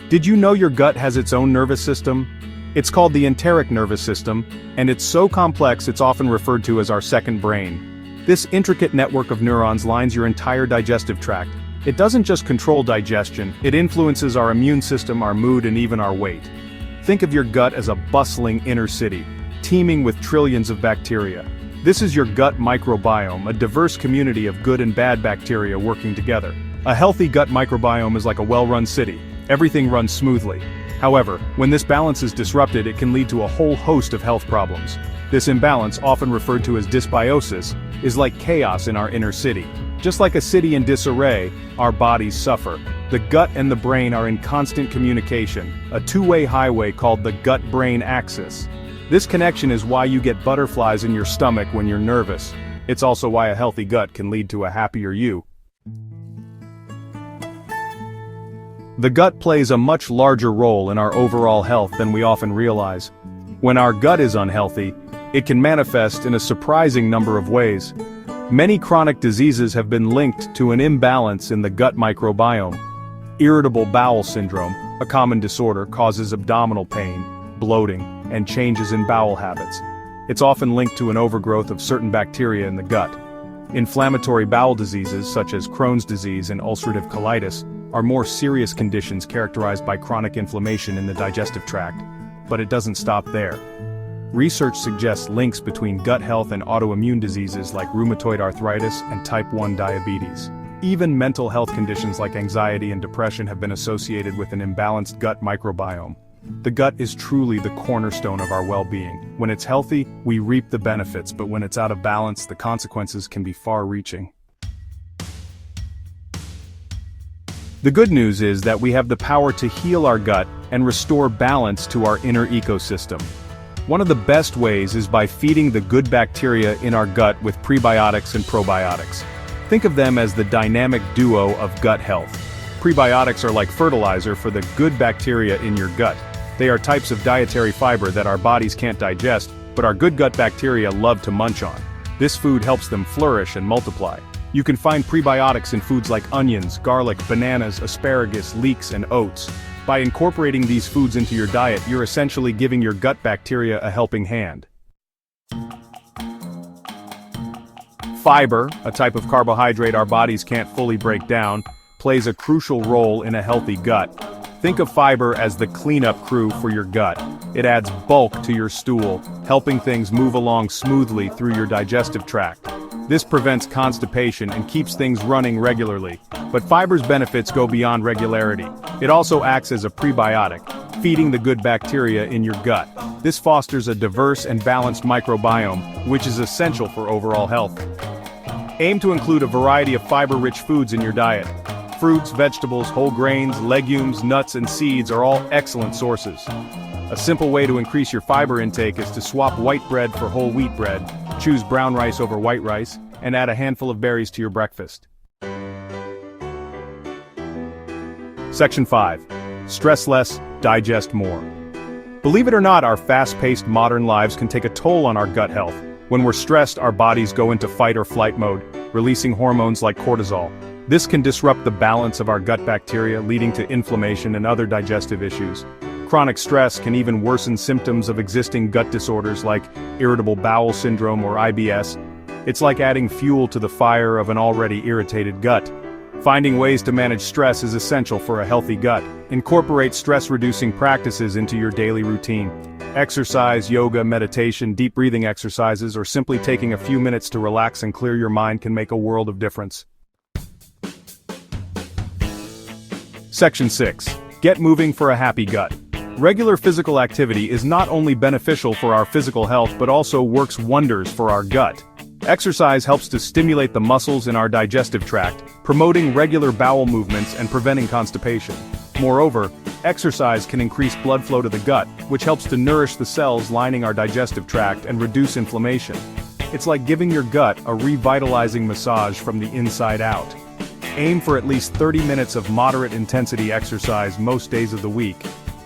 Did you know your gut has its own nervous system? It's called the enteric nervous system, and it's so complex it's often referred to as our second brain. This intricate network of neurons lines your entire digestive tract. It doesn't just control digestion, it influences our immune system, our mood, and even our weight. Think of your gut as a bustling inner city, teeming with trillions of bacteria. This is your gut microbiome, a diverse community of good and bad bacteria working together. A healthy gut microbiome is like a well-run city. Everything runs smoothly. However, when this balance is disrupted, it can lead to a whole host of health problems. This imbalance, often referred to as dysbiosis, is like chaos in our inner city. Just like a city in disarray, our bodies suffer. The gut and the brain are in constant communication, a two-way highway called the gut-brain axis. This connection is why you get butterflies in your stomach when you're nervous. It's also why a healthy gut can lead to a happier you. The gut plays a much larger role in our overall health than we often realize. When our gut is unhealthy, it can manifest in a surprising number of ways. Many chronic diseases have been linked to an imbalance in the gut microbiome. Irritable bowel syndrome, a common disorder, causes abdominal pain, bloating, and changes in bowel habits. It's often linked to an overgrowth of certain bacteria in the gut. Inflammatory bowel diseases such as Crohn's disease and ulcerative colitis are more serious conditions characterized by chronic inflammation in the digestive tract. But it doesn't stop there. Research suggests links between gut health and autoimmune diseases like rheumatoid arthritis and type 1 diabetes. Even mental health conditions like anxiety and depression have been associated with an imbalanced gut microbiome. The gut is truly the cornerstone of our well-being. When it's healthy, we reap the benefits, but when it's out of balance, the consequences can be far-reaching. The good news is that we have the power to heal our gut and restore balance to our inner ecosystem. One of the best ways is by feeding the good bacteria in our gut with prebiotics and probiotics. Think of them as the dynamic duo of gut health. Prebiotics are like fertilizer for the good bacteria in your gut. They are types of dietary fiber that our bodies can't digest, but our good gut bacteria love to munch on. This food helps them flourish and multiply. You can find prebiotics in foods like onions, garlic, bananas, asparagus, leeks, and oats. By incorporating these foods into your diet, you're essentially giving your gut bacteria a helping hand. Fiber, a type of carbohydrate our bodies can't fully break down, plays a crucial role in a healthy gut. Think of fiber as the cleanup crew for your gut. It adds bulk to your stool, helping things move along smoothly through your digestive tract. This prevents constipation and keeps things running regularly. But fiber's benefits go beyond regularity. It also acts as a prebiotic, feeding the good bacteria in your gut. This fosters a diverse and balanced microbiome, which is essential for overall health. Aim to include a variety of fiber-rich foods in your diet. Fruits, vegetables, whole grains, legumes, nuts, and seeds are all excellent sources. A simple way to increase your fiber intake is to swap white bread for whole wheat bread, choose brown rice over white rice, and add a handful of berries to your breakfast. Section 5. Stress less, digest more. Believe it or not, our fast-paced modern lives can take a toll on our gut health. When we're stressed, our bodies go into fight or flight mode, releasing hormones like cortisol. This can disrupt the balance of our gut bacteria, leading to inflammation and other digestive issues. Chronic stress can even worsen symptoms of existing gut disorders like irritable bowel syndrome or IBS. It's like adding fuel to the fire of an already irritated gut. Finding ways to manage stress is essential for a healthy gut. Incorporate stress-reducing practices into your daily routine. Exercise, yoga, meditation, deep breathing exercises, or simply taking a few minutes to relax and clear your mind can make a world of difference. Section 6. Get moving for a happy gut. Regular physical activity is not only beneficial for our physical health but also works wonders for our gut. Exercise helps to stimulate the muscles in our digestive tract, promoting regular bowel movements and preventing constipation. Moreover, exercise can increase blood flow to the gut, which helps to nourish the cells lining our digestive tract and reduce inflammation. It's like giving your gut a revitalizing massage from the inside out. Aim for at least 30 minutes of moderate intensity exercise most days of the week.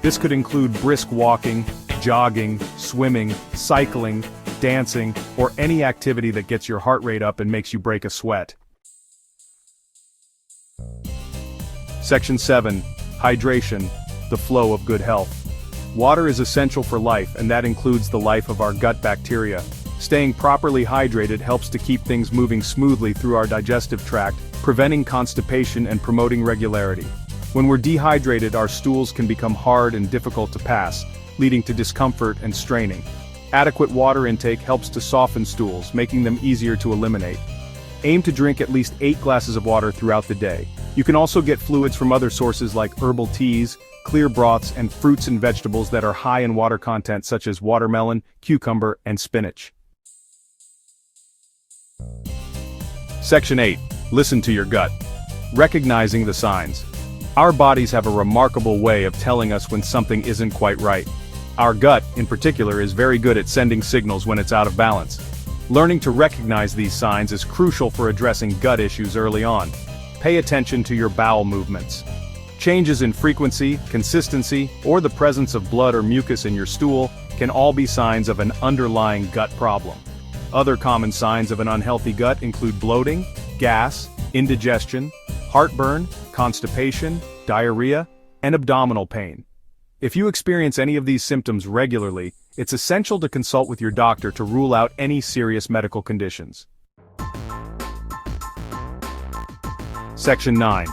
This could include brisk walking, jogging, swimming, cycling, dancing, or any activity that gets your heart rate up and makes you break a sweat. Section 7. Hydration. the flow of good health. Water is essential for life, and that includes the life of our gut bacteria. Staying properly hydrated helps to keep things moving smoothly through our digestive tract, preventing constipation and promoting regularity. When we're dehydrated, our stools can become hard and difficult to pass, leading to discomfort and straining. Adequate water intake helps to soften stools, making them easier to eliminate. Aim to drink at least 8 glasses of water throughout the day. You can also get fluids from other sources like herbal teas, clear broths, and fruits and vegetables that are high in water content such as watermelon, cucumber, and spinach. Section 8. Listen to your gut. Recognizing the signs. Our bodies have a remarkable way of telling us when something isn't quite right. Our gut, in particular, is very good at sending signals when it's out of balance. Learning to recognize these signs is crucial for addressing gut issues early on. Pay attention to your bowel movements. Changes in frequency, consistency, or the presence of blood or mucus in your stool can all be signs of an underlying gut problem. Other common signs of an unhealthy gut include bloating, gas, indigestion, heartburn, constipation, diarrhea, and abdominal pain. If you experience any of these symptoms regularly, it's essential to consult with your doctor to rule out any serious medical conditions. Section 9.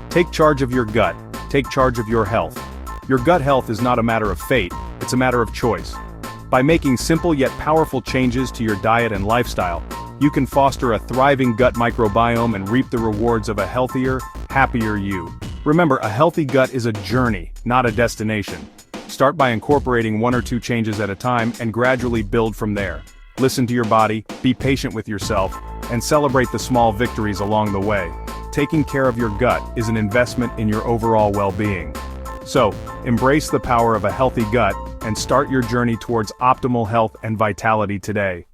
Take charge of your gut. Take charge of your health. Your gut health is not a matter of fate, it's a matter of choice. By making simple yet powerful changes to your diet and lifestyle, you can foster a thriving gut microbiome and reap the rewards of a healthier, happier you. Remember, a healthy gut is a journey, not a destination. Start by incorporating 1 or 2 changes at a time and gradually build from there. Listen to your body, be patient with yourself, and celebrate the small victories along the way. Taking care of your gut is an investment in your overall well-being. So, embrace the power of a healthy gut and start your journey towards optimal health and vitality today.